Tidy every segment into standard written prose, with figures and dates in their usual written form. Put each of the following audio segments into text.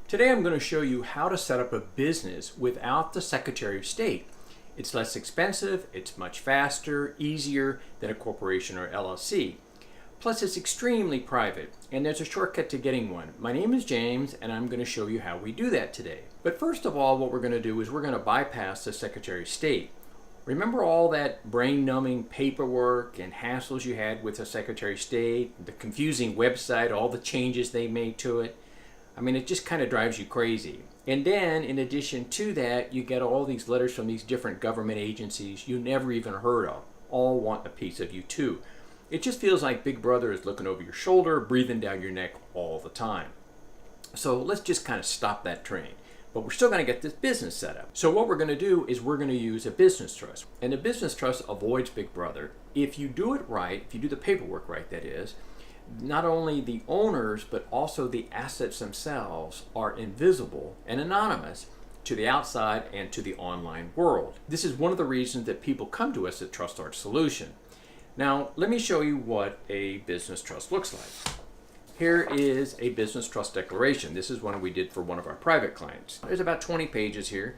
Today I'm going to show you how to set up a business without the Secretary of State. It's less expensive, it's much faster, easier than a corporation or LLC. Plus it's extremely private, and there's a shortcut to getting one. My name is James, and I'm going to show you how we do that today. But first of all, what we're going to do is we're going to bypass the Secretary of State. Remember all that brain-numbing paperwork and hassles you had with the Secretary of State, the confusing website, all the changes they made to it? I mean, it just kind of drives you crazy. And then, in addition to that, you get all these letters from these different government agencies you never even heard of, all want a piece of you too. It just feels like Big Brother is looking over your shoulder, breathing down your neck all the time. So let's just kind of stop that train. But we're still going to get this business set up. So what we're going to do is we're going to use a business trust. And a business trust avoids Big Brother. If you do it right, if you do the paperwork right, that is, not only the owners, but also the assets themselves are invisible and anonymous to the outside and to the online world. This is one of the reasons that people come to us at Trust Art Solution. Now, let me show you what a business trust looks like. Here is a business trust declaration. This is one we did for one of our private clients. There's about 20 pages here.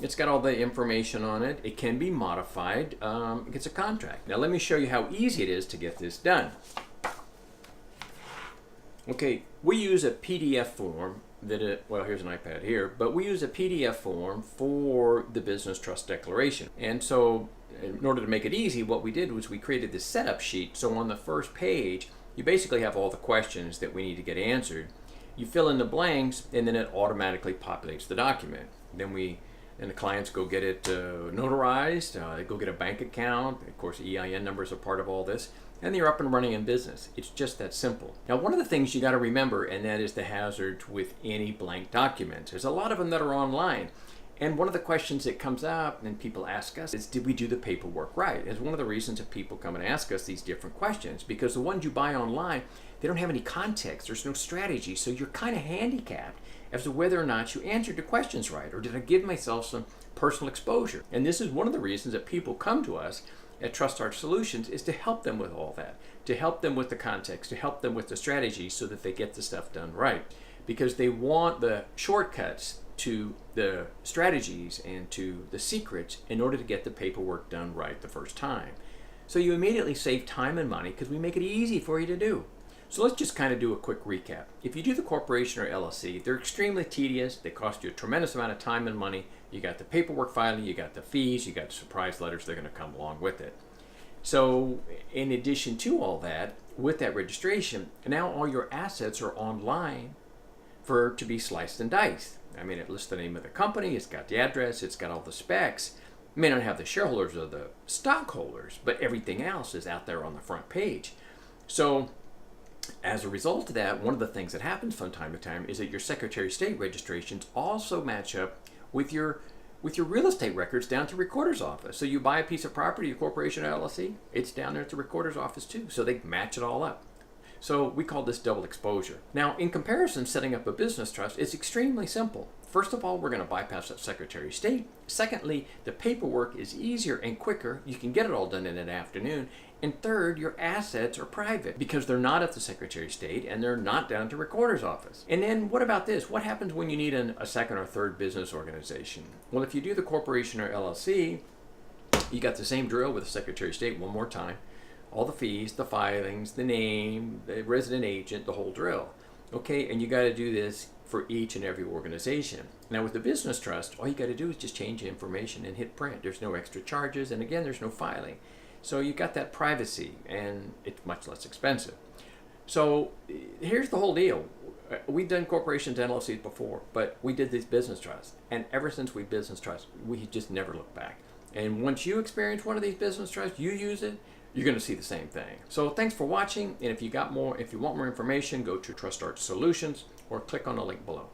It's got all the information on it. It can be modified. It's a contract. Now, let me show you how easy it is to get this done. Okay, we use a PDF form well, here's an iPad here, but we use a PDF form for the business trust declaration. And so in order to make it easy, what we did was we created this setup sheet. So on the first page, you basically have all the questions that we need to get answered. You fill in the blanks, and then it automatically populates the document. Then the clients go get it notarized, they go get a bank account. Of course, EIN numbers are part of all this. And you're up and running in business. It's just that simple. Now, one of the things you got to remember, and that is the hazards with any blank document. There's a lot of them that are online. And one of the questions that comes up and people ask us is, did we do the paperwork right? It's one of the reasons that people come and ask us these different questions, because the ones you buy online, they don't have any context. There's no strategy. So you're kind of handicapped as to whether or not you answered the questions right, or did I give myself some personal exposure? And this is one of the reasons that people come to us at Trust Art Solutions, is to help them with all that, to help them with the context, to help them with the strategy so that they get the stuff done right. Because they want the shortcuts to the strategies and to the secrets in order to get the paperwork done right the first time. So you immediately save time and money because we make it easy for you to do. So let's just kind of do a quick recap. If you do the corporation or LLC, they're extremely tedious. They cost you a tremendous amount of time and money. You got the paperwork filing, you got the fees, you got the surprise letters that are going to come along with it. So in addition to all that, with that registration, now all your assets are online to be sliced and diced. I mean, it lists the name of the company, it's got the address, it's got all the specs. It may not have the shareholders or the stockholders, but everything else is out there on the front page. So as a result of that, one of the things that happens from time to time is that your Secretary of State registrations also match up with your real estate records down to recorder's office. So you buy a piece of property, a corporation or LLC, it's down there at the recorder's office too. So they match it all up. So we call this double exposure. Now, in comparison, setting up a business trust is extremely simple. First of all, we're going to bypass that Secretary of State. Secondly, the paperwork is easier and quicker. You can get it all done in an afternoon. And third, your assets are private because they're not at the Secretary of State and they're not down to recorder's office. And then what about this? What happens when you need a second or third business organization? Well, if you do the corporation or LLC, you got the same drill with the Secretary of State one more time. All the fees, the filings, the name, the resident agent, the whole drill. Okay, and you got to do this for each and every organization. Now with the business trust, all you got to do is just change the information and hit print. There's no extra charges, and again, there's no filing. So you got that privacy, and it's much less expensive. So here's the whole deal. We've done corporations and LLCs before, but we did these business trusts, and ever since we business trust, we just never look back. And once you experience one of these business trusts, you use it, you're going to see the same thing. So thanks for watching, and if you want more information, go to Trust Art Solutions or click on the link below.